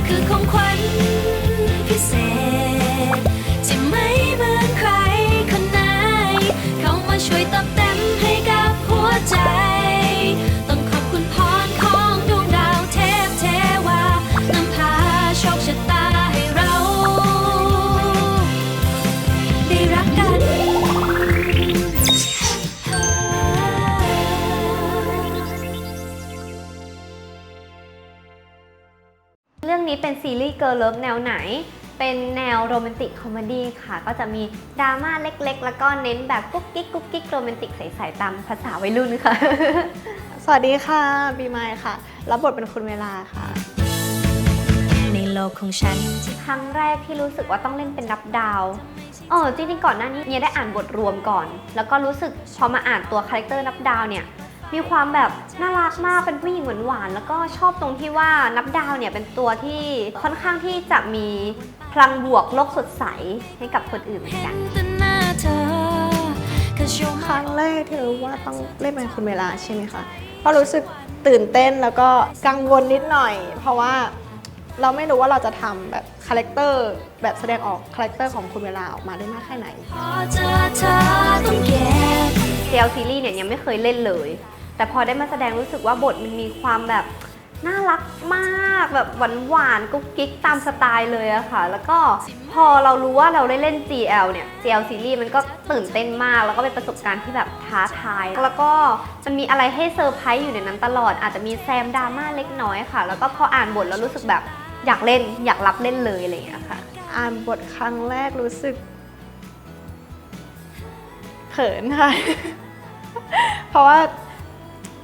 คือของขวัญพิเศษที่ไม่เหมือนใครคนไหนเข้ามาช่วยเติมเต็มให้กับหัวใจต้องขอบคุณพรของดวงดาวเทพเทวานำพาโชคชะตาให้เราได้รักกันเรื่องนี้เป็นซีรีส์เกิร์ลเลิฟแนวไหน เป็นแนวโรแมนติกคอมเมดี้ค่ะ ก็จะมีดราม่าเล็กๆ แล้วก็เน้นแบบกุ๊กกิ๊กกุ๊กกิ๊กโรแมนติกใสๆตามภาษาวัยรุ่นค่ะ สวัสดีค่ะบีมายค่ะรับบทเป็นคุณเวลาค่ะ ในโลกของฉัน ครั้งแรกที่รู้สึกว่าต้องเล่นเป็นนับดาวจริงๆก่อนหน้านี้เนี่ยได้อ่านบทรวมก่อน แล้วก็รู้สึกพอมาอ่านตัวคาแรคเตอร์นับดาวเนี่ยมีความแบบน่ารักมากเป็นผู้หญิงหวานๆแล้วก็ชอบตรงที่ว่านับดาวเนี่ยเป็นตัวที่ค่อนข้างที่จะมีพลังบวกโลกสดใสให้กับคนอื่นเหมือนกัน แต่หน้าเธอ Cause you're ครั้งแรกที่รู้ว่าต้องเล่นเป็นคุณเวลาใช่ไหมคะก็รู้สึกตื่นเต้นแล้วก็กังวลนิดหน่อย เพราะว่าเราไม่รู้ว่าเราจะทำแบบคาแรคเตอร์แบบแสดงออกคาแรคเตอร์ของคุณเวลาออกมาได้มากแค่ไหน พอเจอเธอต้องเก็บ JL ซีรีส์เนี่ยยังไม่เคยเล่นเลย แต่พอได้มาแสดงรู้สึกว่าบทมันมีความแบบน่ารักมากแบบหวานๆกุ๊กกิ๊กตามสไตล์เลยอะค่ะ แล้วก็พอเรารู้ว่าเราได้เล่น GL เนี่ย JL ซีรีส์มันก็ตื่นเต้นมากแล้วก็เป็นประสบการณ์ที่แบบท้าทาย แล้วก็มันมีอะไรให้เซอร์ไพรส์อยู่ในนั้นตลอด อาจจะมีแซมดราม่าเล็กน้อยค่ะ แล้วก็พออ่านบทแล้วรู้สึกแบบอยากเล่นอยากรับเล่นเลยอะไรอย่างเงี้ยค่ะ อ่านบทครั้งแรกรู้สึกเขินค่ะ เพราะว่า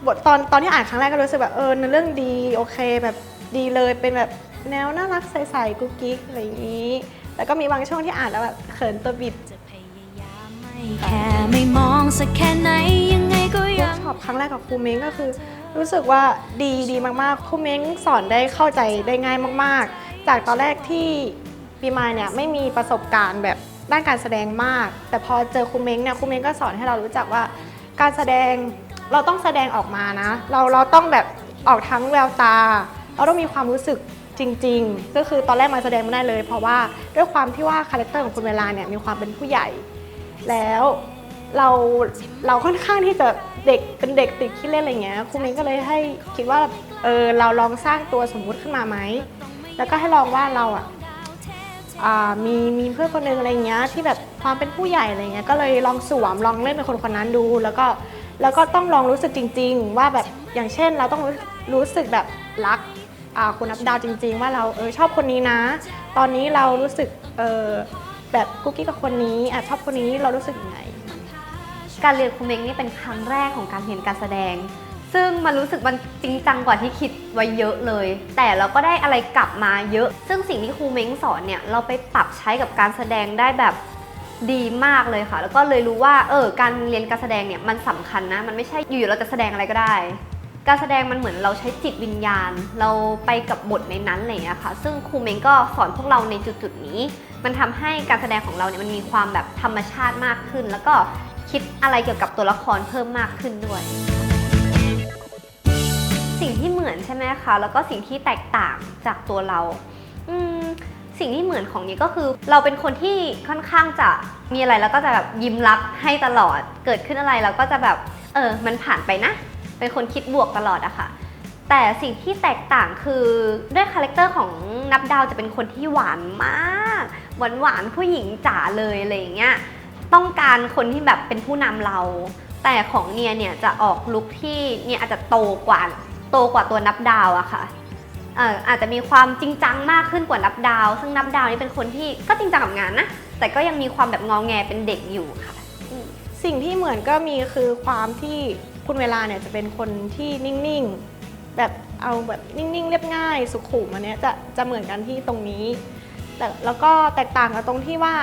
บทตอนที่อ่านครั้งแรกก็รู้สึกแบบเนื้อเรื่องดีโอเคแบบดีเลยเป็นแบบแนวน่ารักใสๆกุ๊กกิ๊กอะไรอย่างนี้แล้วก็มีบางช่วงที่อ่านแล้วแบบเขินตัวบิด จะพยายามไม่แค่ไม่มองสักแค่ไหนยังไงก็ เวิ ยั ร์ ง กช็อปครั้งแรกกับครูเม้งก็คือรู้สึกว่าดีมากๆครูเม้งสอนได้เข้าใจได้ง่ายมากๆจากตอนแรกที่ปีมาเนี่ยไม่มีประสบการณ์แบบด้านการแสดงมาก แต่พอเจอครูเม้งเนี่ยครูเม้งก็สอนให้เรารู้จักว่าการแสดงเราต้องแสดงออกมานะเราต้องแบบออกทั้งแววตาเราต้องมีความรู้สึกจริงๆก็คือตอนแรกมาแสดงไม่ได้เลย เพราะว่าด้วยความที่ว่าคาแรคเตอร์ของคุณเวลาเนี่ยมีความเป็นผู้ใหญ่แล้วเราค่อนข้างที่จะเด็กเป็นเด็กติดขี้เล่นอะไรเงี้ยครูเม้งก็เลยให้คิดว่าเราลองสร้างตัวสมมุติขึ้นมาไหมแล้วก็ให้ลองว่าเรามีเพื่อนคนนึงอะไรเงี้ยที่แบบความเป็นผู้ใหญ่อะไรเงี้ยก็เลยลองสวมลองเล่นเป็นคนนั้นดูแล้วก็ต้องลองรู้สึกจริงๆว่าแบบอย่างเช่นเราต้องรู้สึกแบบรักคุณนับดาวจริงๆว่าเราชอบคนนี้นะตอนนี้เรารู้สึกแบบกุ๊กกิ๊กกับคนนี้ชอบคนนี้เรารู้สึกยังไง การเรียนครูเม้งนี่เป็นครั้งแรกของการเรียนการแสดง ซึ่งมันรู้สึกมันจริงจังกว่าที่คิดไว้เยอะเลย แต่เราก็ได้อะไรกลับมาเยอะ ซึ่งสิ่งที่ครูเม้งสอนเนี่ยเราไปปรับใช้กับการแสดงได้แบบดีมากเลยค่ะ แล้วก็เลยรู้ว่าการเรียนการแสดงเนี่ยมันสำคัญนะ มันไม่ใช่อยู่ๆเราจะแสดงอะไรก็ได้ การแสดงมันเหมือนเราใช้จิตวิญญาณ เราไปกับบทในนั้นอะไรอย่างเงี้ยค่ะ ซึ่งครูเม้งก็สอนพวกเราในจุดๆนี้ มันทำให้การแสดงของเราเนี่ยมันมีความแบบธรรมชาติมากขึ้น แล้วก็คิดอะไรเกี่ยวกับตัวละครเพิ่มมากขึ้นด้วย สิ่งที่เหมือนใช่ไหมคะ แล้วก็สิ่งที่แตกต่างจากตัวเราสิ่งที่เหมือนของนี้ก็คือเราเป็นคนที่ค่อนข้างจะมีอะไรแล้วก็จะแบบยิ้มรับให้ตลอด เกิดขึ้นอะไรแล้วก็จะแบบมันผ่านไปนะ เป็นคนคิดบวกตลอดอะค่ะ แต่สิ่งที่แตกต่างคือด้วยคาแรคเตอร์ของนับดาวจะเป็นคนที่หวานมากหวานผู้หญิงจ๋าเลยอะไรอย่างเงี้ยต้องการคนที่แบบเป็นผู้นำเรา แต่ของเนียเนี่ยจะออกลุคที่เนี่ยอาจจะโตกว่าตัวนับดาวอะค่ะอาจจะมีความจริงจังมากขึ้นกว่านับดาว ซึ่งนับดาวนี่เป็นคนที่ก็จริงจังกับงานนะแต่ก็ยังมีความแบบงอแงเป็นเด็กอยู่ค่ะสิ่งที่เหมือนก็มีคือความที่คุณเวลาเนี่ยจะเป็นคนที่นิ่งๆแบบเอาแบบนิ่งๆเรียบง่ายสุขุมอันเนี้ยจะเหมือนกันที่ตรงนี้แต่แล้วก็แตกต่างกันตรงที่ว่า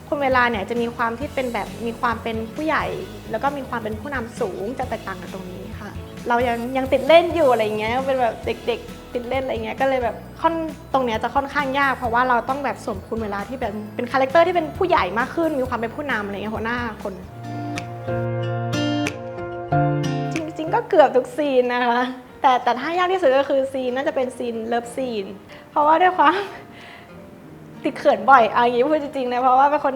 คุณเวลาเนี่ยจะมีความที่เป็นแบบมีความเป็นผู้ใหญ่แล้วก็มีความเป็นผู้นำสูงจะแตกต่างกันตรงนี้ค่ะเรายังติดเล่นอยู่อะไรเงี้ยเป็นแบบเด็กๆติดเล่นอะไรเงี้ยก็เลยแบบตรงเนี้ยจะค่อนข้างยากเพราะว่าเราต้องแบบสวมคุณเวลาที่แบบเป็นคาแรคเตอร์ที่เป็นผู้ใหญ่มากขึ้นมีความเป็นผู้นำอะไรเงี้ยหัวหน้าคนจริงๆก็เกือบทุกซีนนะคะแต่ถ้ายากที่สุดก็คือซีนน่าจะเป็นซีนเลิฟซีนเพ ราะว่าด้วยความ ติดเขินบ่อยเอาอย่างนี้พูดจริงๆนะเพราะว่าเป็นคน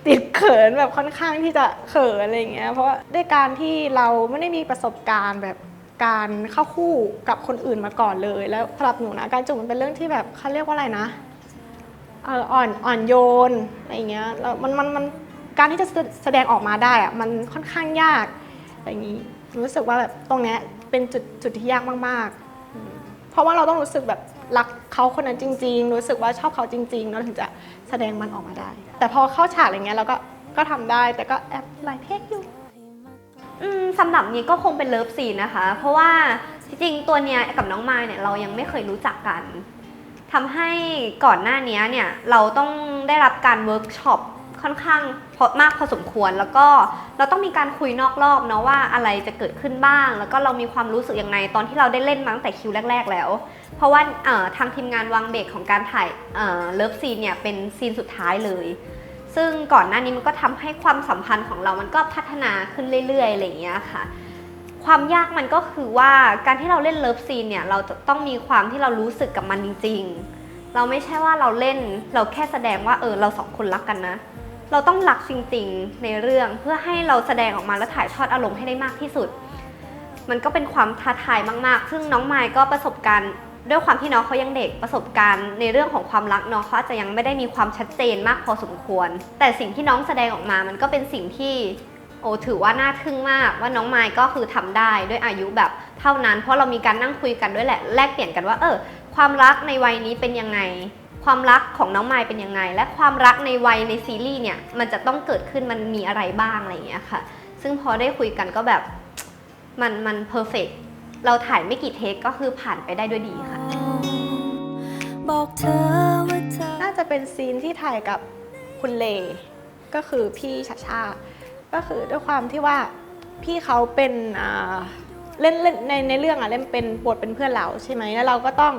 ติดเขินแบบค่อนข้างที่จะเขินอะไรอย่างเงี้ยเพราะว่าด้วยการที่เราไม่ได้มีประสบการณ์แบบการเข้าคู่กับคนอื่นมาก่อนเลยแล้วสำหรับหนูนะการจูบมันเป็นเรื่องที่แบบเขาเรียกว่าอะไรนะอ่อนโยนอะไรอย่างเงี้ยแล้วมันการที่จะแสดงออกมาได้อะมันค่อนข้างยากอะไรอย่างงี้รู้สึกว่าแบบตรงเนี้ยเป็นจุดที่ยากมากๆเพราะว่าเราต้องรู้สึกแบบรักเขาคนนั้นจริงๆรู้สึกว่าชอบเขาจริงๆเราถึงจะแสดงมันออกมาได้แต่พอเข้าฉากอะไรเงี้ยเราก็ทำได้แต่ก็แอบหลายเทคอยู่สำหรับนี้ก็คงเป็นเลิฟซีนนะคะ เพราะว่าจริงๆตัวเนี้ยกับน้องมายเนี่ยเรายังไม่เคยรู้จักกันทำให้ก่อนหน้านี้เนี่ยเราต้องได้รับการเวิร์กช็อปค่อนข้างมากพอสมควรแล้วก็เราต้องมีการคุยนอกรอบเนาะว่าอะไรจะเกิดขึ้นบ้างแล้วก็เรามีความรู้สึกยังไงตอนที่เราได้เล่นมาตั้งแต่คิวแรกๆแล้วเพราะว่าทางทีมงานวางเบรกของการถ่ายเลิฟซีนเนี่ยเป็นซีนสุดท้ายเลยซึ่งก่อนหน้านี้มันก็ทำให้ความสัมพันธ์ของเรามันก็พัฒนาขึ้นเรื่อยๆอะไรอย่างเงี้ยค่ะความยากมันก็คือว่าการที่เราเล่นเลิฟซีนเนี่ยเราจะต้องมีความที่เรารู้สึกกับมันจริงๆเราไม่ใช่ว่าเราเล่นเราแค่แสดงว่าเราสองคนรักกันนะเราต้องรักจริงๆในเรื่องเพื่อให้เราแสดงออกมาและถ่ายทอดอารมณ์ให้ได้มากที่สุดมันก็เป็นความท้าทายมากๆซึ่งน้องมายก็ประสบการณ์ด้วยความที่น้องเขายังเด็กประสบการณ์ในเรื่องของความรักน้องเขาอาจจะยังไม่ได้มีความชัดเจนมากพอสมควรแต่สิ่งที่น้องแสดงออกมามันก็เป็นสิ่งที่ถือว่าน่าทึ่งมากว่าน้องมายก็คือทำได้ด้วยอายุแบบเท่านั้นเพราะเรามีการนั่งคุยกันด้วยแหละแลกเปลี่ยนกันว่าความรักในวัยนี้เป็นยังไงความรักของน้องมายเป็นยังไงและความรักในวัยในซีรีส์เนี่ยมันจะต้องเกิดขึ้นมันมีอะไรบ้างอะไรอย่างเงี้ยค่ะซึ่งพอได้คุยกันก็แบบมันเพอร์เฟกต์เราถ่ายไม่กี่เทคก็คือผ่านไปได้ด้วยดีค่ะบอกเธอว่าเธอน่าจะเป็นซีนที่ถ่ายกับคุณเลก็คือพี่ชาชาก็คือด้วยความที่ว่าพี่เขาเป็นเล่นในเรื่องเล่นเป็นบทเป็นเพื่อนเราใช่ไหมแล้วเราก็ต้อง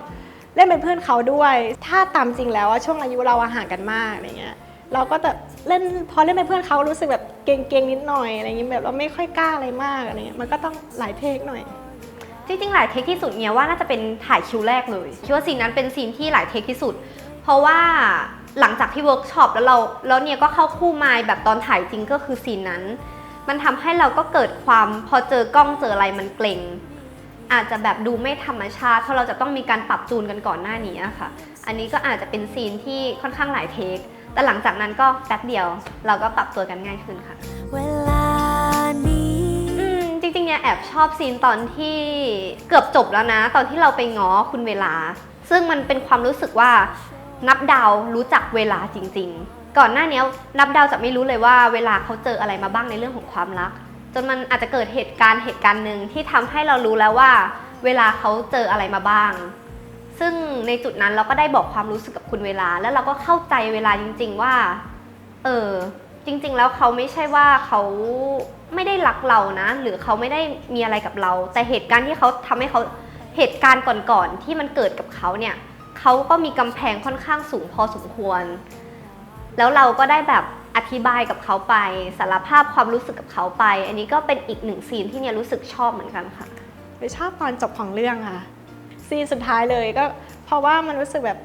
เล่นเป็นเพื่อนเขาด้วยถ้าตามจริงแล้วช่วงอายุเราห่างกันมากอะไรเงี้ยเราก็จะเล่นพอเล่นเป็นเพื่อนเขารู้สึกแบบเก่งๆนิดหน่อยอะไรเงี้ยแบบเราไม่ค่อยกล้าอะไรมากอะไรเงี้ยมันก็ต้องหลายเทคหน่อยจริงๆหลายเทคที่สุดเนี่ยว่าน่าจะเป็นถ่ายคิวแรกเลยคิดว่าซีนนั้นเป็นซีนที่หลายเทคที่สุดเพราะว่าหลังจากที่เวิร์กช็อปแล้วเนี่ยก็เข้าคู่มายแบบตอนถ่ายจริงก็คือซีนนั้นมันทำให้เราก็เกิดความพอเจอกล้องเจออะไรมันเกร็งอาจจะแบบดูไม่ธรรมชาติเพราะเราจะต้องมีการปรับจูนกันก่อนหน้านี้ค่ะอันนี้ก็อาจจะเป็นซีนที่ค่อนข้างหลายเทคแต่หลังจากนั้นก็แป๊บเดียวเราก็ปรับตัวกันง่ายขึ้นค่ะเวลานี้จริงๆเนี่ยแอบชอบซีนตอนที่เกือบจบแล้วนะตอนที่เราไปง้อคุณเวลาซึ่งมันเป็นความรู้สึกว่านับดาวรู้จักเวลาจริงๆก่อนหน้านี้นับดาวจะไม่รู้เลยว่าเวลาเขาเจออะไรมาบ้างในเรื่องของความรักจนมันอาจจะเกิดเหตุการณ์หนึ่งที่ทำให้เรารู้แล้วว่าเวลาเขาเจออะไรมาบ้างซึ่งในจุดนั้นเราก็ได้บอกความรู้สึกกับคุณเวลาแล้วเราก็เข้าใจเวลาจริงๆว่าจริงๆแล้วเขาไม่ใช่ว่าเขาไม่ได้รักเรานะหรือเขาไม่ได้มีอะไรกับเราแต่เหตุการณ์ที่เขาทำให้เขาเหตุการณ์ก่อนๆที่มันเกิดกับเขาเนี่ยเขาก็มีกำแพงค่อนข้างสูงพอสมควรแล้วเราก็ได้แบบอธิบายกับเขาไปสารภาพความรู้สึกกับเขาไปอันนี้ก็เป็นอีกหนึ่งซีนที่เนี่ยรู้สึกชอบเหมือนกันค่ะชอบตอนจบของเรื่องค่ะซีนสุดท้ายเลยก็เพราะว่ามันรู้สึกแบบ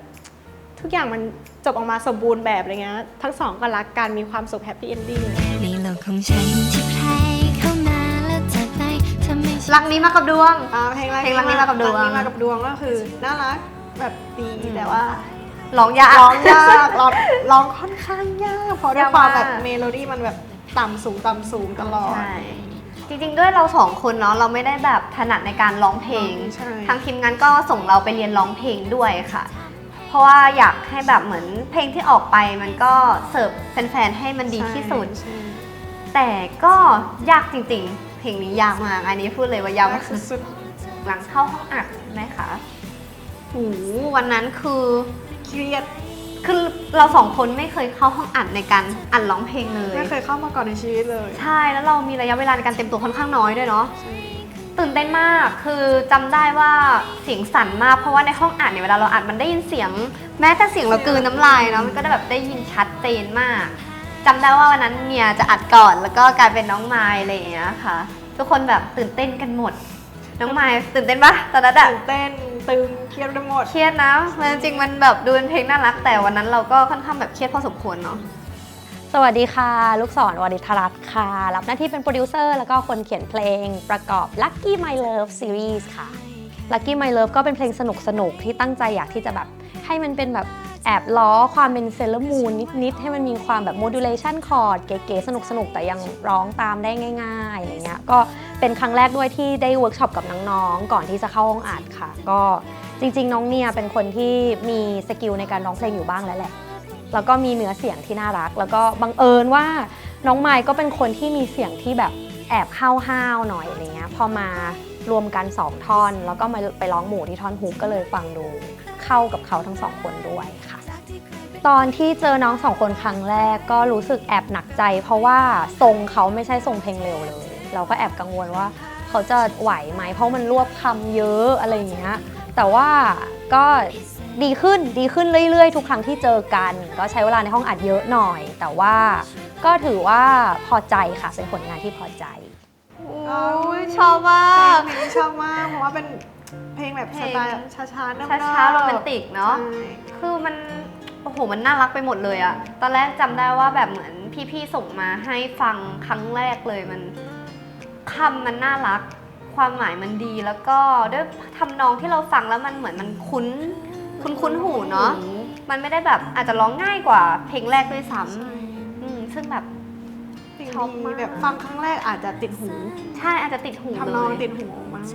ทุกอย่างมันจบออกมาสมบูรณ์แบบอะไรเงี้ยทั้งสองก็รักกันมีความสุขแฮปปี้เอนดิ้งในโลกของฉันที่ใครเข้ามาแล้วจากไปทำให้รักนี้มากับดวงเพลงรักนี้มากับดวงรักนี้มากับดวงก็คือน่ารักแบบดีแต่ว่าร้องยากร้องค่อนข้างยากเพราะด้วยความแบบเมโลดี้มันแบบต่ำสูงตลอดจริงๆด้วยเราสองคนเนาะเราไม่ได้แบบถนัดในการร้องเพลงทางทีมงานก็ส่งเราไปเรียนร้องเพลงด้วยค่ะเพราะว่าอยากให้แบบเหมือนเพลงที่ออกไปมันก็เสิร์ฟแฟนๆให้มันดีที่สุดแต่ก็ยากจริงๆเพลงนี้ยากมากอันนี้พูดเลยว่ายากสุดหลังเข้าห้องอัดไหมคะวันนั้นคือเครียดคือเราสองคนไม่เคยเข้าห้องอัดในการอัดร้องเพลงเลยไม่เคยเข้ามาก่อนในชีวิตเลยใช่แล้วเรามีระยะเวลาในการเตรียมตัวค่อนข้างน้อยด้วยเนาะตื่นเต้นมากคือจำได้ว่าเสียงสั่นมากเพราะว่าในห้องอัดเนี่ยเวลาเราอัดมันได้ยินเสียงแม้แต่เสียงเรากลืนน้ำลายเนาะมันก็ได้แบบได้ยินชัดเจนมากจำได้ว่าวันนั้นเนี่ยจะอัดก่อนแล้วก็กลายเป็นน้องไมล์อะไรอย่างเงี้ยค่ะทุกคนแบบตื่นเต้นกันหมด น้องไมล์ตื่นเต้นปะตอนนั้นอะ ตื่นเต้นตึงเครียดไปหมด เครียดนะมันจริงๆมันแบบดูเป็นเพลงน่ารักแต่วันนั้นเราก็ค่อนข้างแบบเครียดพอสมควรเนาะ สวัสดีค่ะ ลูกศรวริธรัตน์ค่ะ รับหน้าที่เป็นโปรดิวเซอร์แล้วก็คนเขียนเพลงประกอบ Lucky My Love Series ค่ะ Lucky My Love ก็เป็นเพลงสนุกๆที่ตั้งใจอยากที่จะแบบให้มันเป็นแบบแอบล้อความเป็นเซเลอร์มูนนิดๆให้มันมีความแบบ modulation chord เก๋ๆสนุกๆแต่ยังร้องตามได้ง่ายๆอะไรเงี้ยก็เป็นครั้งแรกด้วยที่ได้เวิร์กช็อปกับน้องๆก่อนที่จะเข้าห้องอัดค่ะก็จริงๆน้องเนียเป็นคนที่มีสกิลในการร้องเพลงอยู่บ้างแล้วแหละแล้วก็มีเนื้อเสียงที่น่ารักแล้วก็บังเอิญว่าน้องไมค์ก็เป็นคนที่มีเสียงที่แบบแอบห้าวๆหน่อยอะไรเงี้ยพอมารวมกัน2ท่อนแล้วก็มาไปร้องหมู่ที่ท่อนฮุกก็เลยฟังดูเข้ากับเขาทั้ง2คนด้วยค่ะตอนที่เจอน้อง2คนครั้งแรกก็รู้สึกแอบหนักใจเพราะว่าทรงเขาไม่ใช่ทรงเพลงเร็วเลยเราก็แอบกังวลว่าเขาจะไหวไหมเพราะมันรวบคำเยอะอะไรอย่างเงี้ยแต่ว่าก็ดีขึ้นเรื่อยๆทุกครั้งที่เจอกันก็ใช้เวลาในห้องอัดเยอะหน่อยแต่ว่าก็ถือว่าพอใจค่ะเป็นผลงานที่พอใจ โอ้ยชอบมาก เพลงนี้ชอบมากเพราะว่าเป็นเพลงแบบสไตล์ช้าๆน้ำ ช้าๆโรแมนติกเนาะ ใช่ คือมันโอ้โหมันน่ารักไปหมดเลยอะตอนแรกจำได้ว่าแบบเหมือนพี่ๆส่งมาให้ฟังครั้งแรกเลยมันคำมันน่ารักความหมายมันดีแล้วก็ด้วยทำนองที่เราฟังแล้วมันเหมือนมันคุ้นหูเนาะมันไม่ได้แบบอาจจะร้องง่ายกว่าเพลงแรกด้วยซ้ำซึ่งแบบ เพลง ชอบมาก นี้แบบฟังครั้งแรกอาจจะติดหู ใช่อาจจะติดหู ทำนอง เลย ติดหูมาก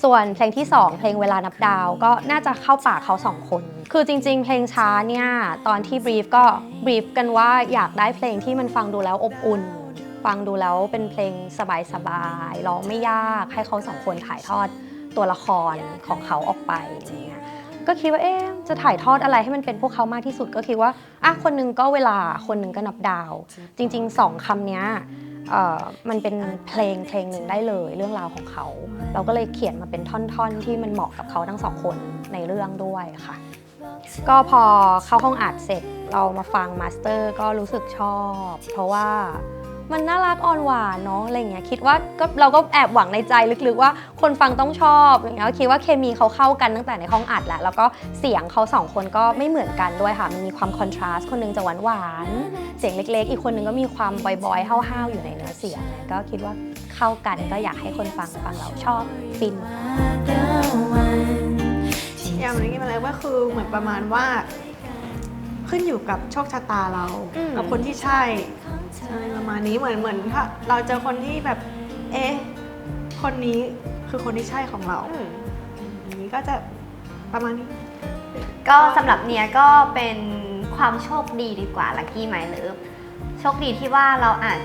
ส่วนเพลงที่ 2 เพลงเวลานับดาวก็น่าจะเข้าปากเขา2คนคือจริงๆ เพลงช้าเนี่ยตอนที่บรีฟก็บรีฟกันว่าอยากได้เพลงที่มันฟังดูแล้วอบอุ่นฟังดูแล้วเป็นเพลงสบายๆร้องไม่ยากให้เขา2คนถ่ายทอดตัวละครของเขาออกไปอย่างเงี้ยก็คิดว่าจะถ่ายทอดอะไรให้มันเป็นพวกเขามากที่สุดก็คิดว่าคนหนึงก็เวลาคนหนึงก็นับดาวจริงๆ2คำเนี้ยมันเป็นเพลงหนึ่งได้เลยเรื่องราวของเขาเราก็เลยเขียนมาเป็นท่อนๆที่มันเหมาะกับเขาทั้ง2คนในเรื่องด้วยค่ะก็พอเข้าห้องอัดเสร็จเรามาฟังมาสเตอร์ก็รู้สึกชอบเพราะว่ามันน่ารักอ่อนหวานเนาะอะไรเงี้ยคิดว่าเราก็แอบหวังในใจลึกๆว่าคนฟังต้องชอบอย่างเงี้ยคิดว่าเคมีเขาเข้ากันตั้งแต่ในห้องอัดแล้วก็เสียงเขา2คนก็ไม่เหมือนกันด้วยค่ะมันมีความคอนทราสต์คนนึงจะหวานๆเสียงเล็กๆอีกคนนึงก็มีความบอยๆห้าวๆอยู่ในเนื้อเสียงก็คิดว่าเข้ากันก็อยากให้คนฟังแล้วชอบฟิน อย่างนี้มาแล้วก็คือเหมือนประมาณว่าขึ้นอยู่กับโชคชะตาเรากับคนที่ใช่ประมาณนี้เหมือนถ้าเราเจอคนที่แบบคนนี้คือคนที่ใช่ของเราอันนี้ก็จะประมาณนี้ ก็สำหรับเนียก็เป็นความโชคดีดีกว่า Lucky My Love โชคดีที่ว่าเราอาจ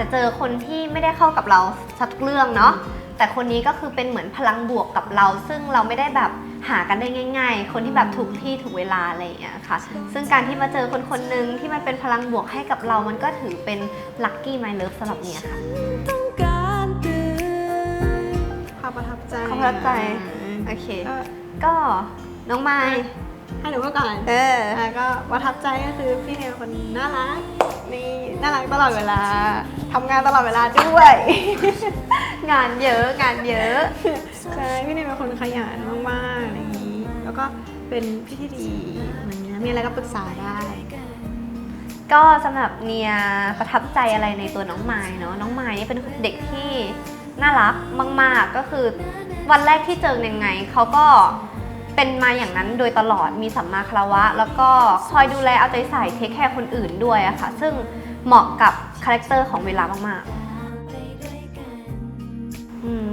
จะเจอคนที่ไม่ได้เข้ากับเราสักเรื่องเนาะแต่คนนี้ก็คือเป็นเหมือนพลังบวกกับเราซึ่งเราไม่ได้แบบหากันได้ง่ายๆคนที่แบบถูกที่ถูกเวลาอะไรอย่างเงี้ยค่ะซึ่งการที่มาเจอคนหนึ่งที่มันเป็นพลังบวกให้กับเรามันก็ถือเป็น Lucky My Love สำหรับเนียค่ะ ความประทับใจ ความประทับใจโอเคก็น้องไมล์ ให้หนูก็ก่อนก็ประทับใจก็คือพี่เนี่ยคนน่ารักนี่น่ารักตลอดเวลาทำงานตลอดเวลาด้วย งานเยอะใช่พี่เนี่ยเป็นคนขยันมากๆอะไรอย่างนี้ แล้วก็เป็นพี่ที่ดีอย่างเงี้ยมีอะไรก็ปรึกษาได้ ก็สำหรับเนียประทับใจอะไรในตัวน้องไมล์เนาะน้องไมล์นี่เป็นเด็กที่น่ารักมากๆก็คือวันแรกที่เจอยังไงเขาก็เป็นมาอย่างนั้นโดยตลอดมีสัมมาคารวะแล้วก็คอยดูแลเอาใจใส่เทคแคร์คนอื่นด้วยอะค่ะซึ่งเหมาะกับคาแรคเตอร์ของเวลามากๆ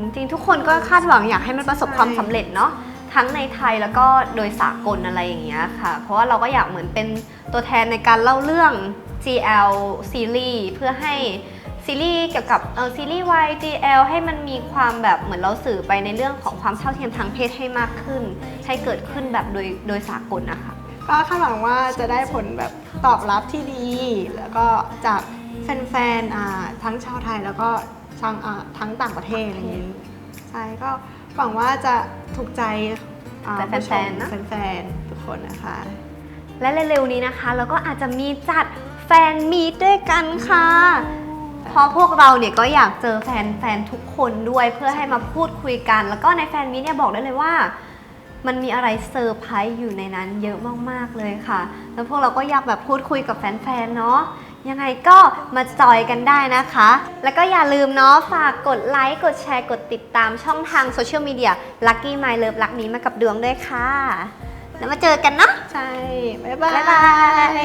จริงทุกคนก็คาดหวังอยากให้มันประสบความสำเร็จเนาะทั้งในไทยแล้วก็โดยสากลอะไรอย่างเงี้ยค่ะเพราะว่าเราก็อยากเหมือนเป็นตัวแทนในการเล่าเรื่อง GL ซีรีส์เพื่อให้ซีรีส์เกี่ยวกับซีรีส์ YGL ให้มันมีความแบบเหมือนเราสื่อไปในเรื่องของความเท่าเทียมทางเพศให้มากขึ้นให้เกิดขึ้นแบบโดยสากลนะคะ ก็คาดหวังว่าจะได้ผลแบบตอบรับที่ดีแล้วก็จากแฟนๆทั้งชาวไทยแล้วก็ทั้งต่างประเทศอะไรอย่างนี้ใช่ก็หวังว่าจะถูกใจแฟนๆนะ แฟนๆทุกคนนะคะ และเร็วๆนี้นะคะเราก็อาจจะมีจัดแฟนมีตด้วยกันค่ะ เพราะพวกเราเนี่ยก็อยากเจอแฟนๆทุกคนด้วยเพื่อให้มาพูดคุยกัน แล้วก็ในแฟนมิตเนี่ยบอกได้เลยว่า มันมีอะไรเซอร์ไพรส์อยู่ในนั้นเยอะมากๆเลยค่ะ แล้วพวกเราก็อยากแบบพูดคุยกับแฟนๆเนาะยังไงก็มาจอยกันได้นะคะ แล้วก็อย่าลืมเนาะฝากกดไลค์กดแชร์กดติดตามช่องทางโซเชียลมีเดีย Lucky My Love รักนี้มากับดวงด้วยค่ะแล้วมาเจอกันเนาะ ใช่ บ๊ายบาย บ๊ายบาย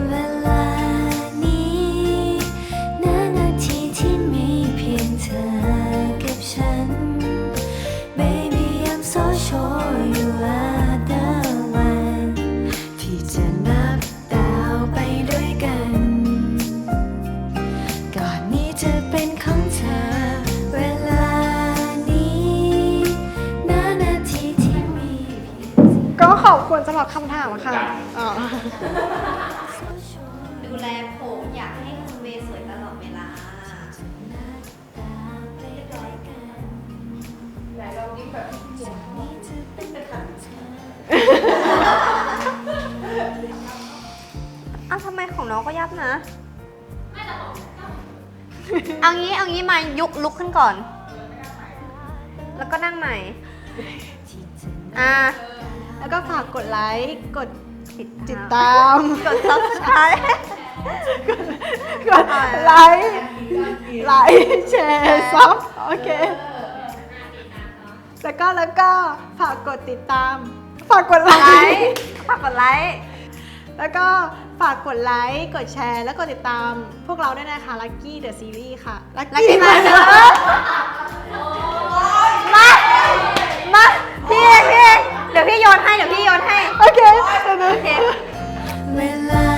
เวลานี้ณนาทีที่มีเพียงเธอกับฉัน Baby I'm so sure you are the one ที่จะนับดาวไปด้วยกัน ก่อนนี้จะเป็นของเธอ เวลานี้ณนาทีที่มีเพียง ก็ขอบคุณสำหรับคำถามค่ะอ๋อ ดูแลผมอยากให้คุณเมย์สวยตลอดเวลาอ้าวทำไมของน้องก็ยับนะ เอางี้มาลุกขึ้นก่อน แล้วก็นั่งใหม่ แล้วก็ฝากกดไลค์ กด ติด ติด ตาม ตาม กด subscribe กดไลค์ แชร์ซับโอเค แล้วก็ฝากกดติดตาม ฝากกดไลค์ ฝากกดไลค์ แล้วก็ฝากกดไลค์ กดแชร์ แล้วกดติดตามพวกเราด้วยนะคะ Lucky The Series ค่ะ Lucky My Love มาพี่เองเดี๋ยวพี่โยนให้ โอเค โอเค เวลา